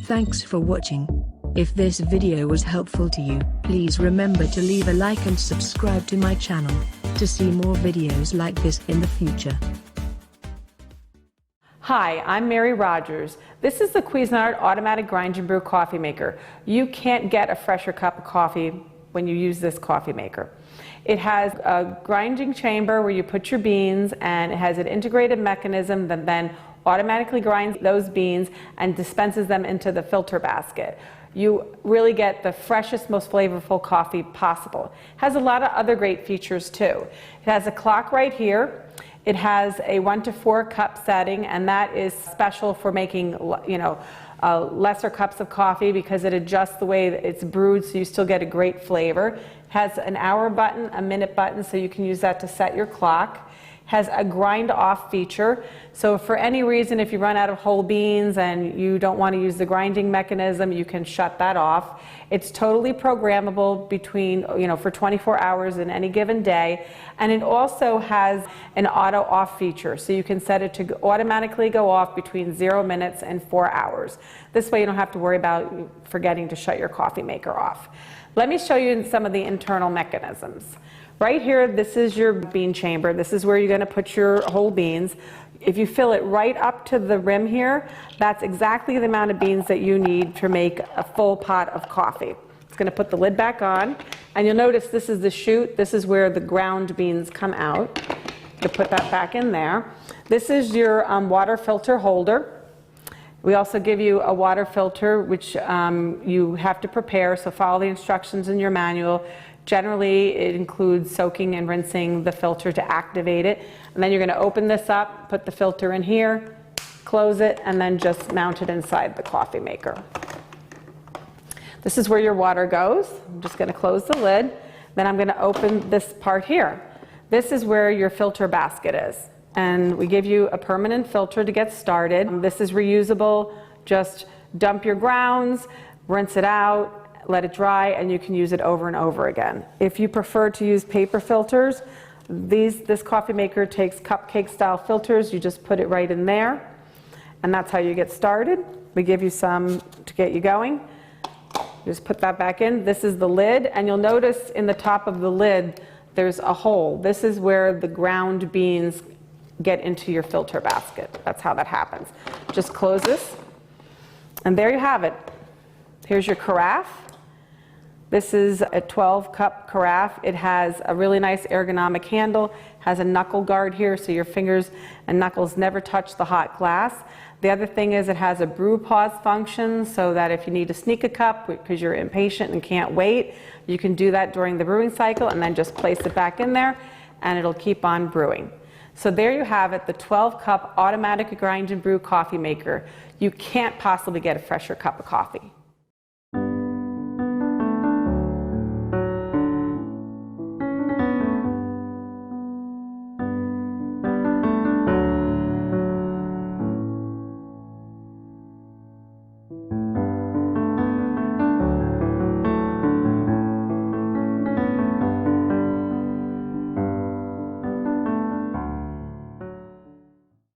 Thanks for watching. If this video was helpful to you, please remember to leave a like and subscribe to my channel to see more videos like this in the future. Hi, I'm Mary Rogers. This is the Cuisinart Automatic Grind and Brew Coffee Maker. You can't get a fresher cup of coffee when you use this coffee maker. It has a grinding chamber where you put your beans, and it has an integrated mechanism that then automatically grinds those beans and dispenses them into the filter basket. You really get the freshest, most flavorful coffee possible. It has a lot of other great features too. It has a clock right here. It has a 1 to 4 cup setting, and that is special for making, lesser cups of coffee because it adjusts the way that it's brewed so you still get a great flavor. It has an hour button, a minute button, so you can use that to set your clock. Has a grind off feature, so for any reason, if you run out of whole beans and you don't want to use the grinding mechanism, you can shut that off. It's totally programmable between, for 24 hours in any given day, and it also has an auto off feature, so you can set it to automatically go off between 0 minutes and 4 hours. This way you don't have to worry about forgetting to shut your coffee maker off. Let me show you some of the internal mechanisms. Right here, this is your bean chamber. This is where you're going to put your whole beans. If you fill it right up to the rim here, that's exactly the amount of beans that you need to make a full pot of coffee. It's going to put the lid back on, and you'll notice this is the chute. This is where the ground beans come out. You put that back in there. This is your water filter holder. We also give you a water filter, which you have to prepare, so follow the instructions in your manual. Generally, it includes soaking and rinsing the filter to activate it. And then you're going to open this up, put the filter in here, close it, and then just mount it inside the coffee maker. This is where your water goes. I'm just going to close the lid. Then I'm going to open this part here. This is where your filter basket is. And we give you a permanent filter to get started. This is reusable. Just dump your grounds, rinse it out, let it dry, and you can use it over and over again. If you prefer to use paper filters, this coffee maker takes cupcake style filters. You just put it right in there, and that's how you get started. We give you some to get you going. Just put that back in. This is the lid, and you'll notice in the top of the lid there's a hole. This is where the ground beans get into your filter basket. That's how that happens. Just close this, and there you have it. Here's your carafe. This is a 12-cup carafe. It has a really nice ergonomic handle, has a knuckle guard here so your fingers and knuckles never touch the hot glass. The other thing is it has a brew pause function so that if you need to sneak a cup because you're impatient and can't wait, you can do that during the brewing cycle and then just place it back in there and it'll keep on brewing. So there you have it, the 12-cup automatic grind and brew coffee maker. You can't possibly get a fresher cup of coffee.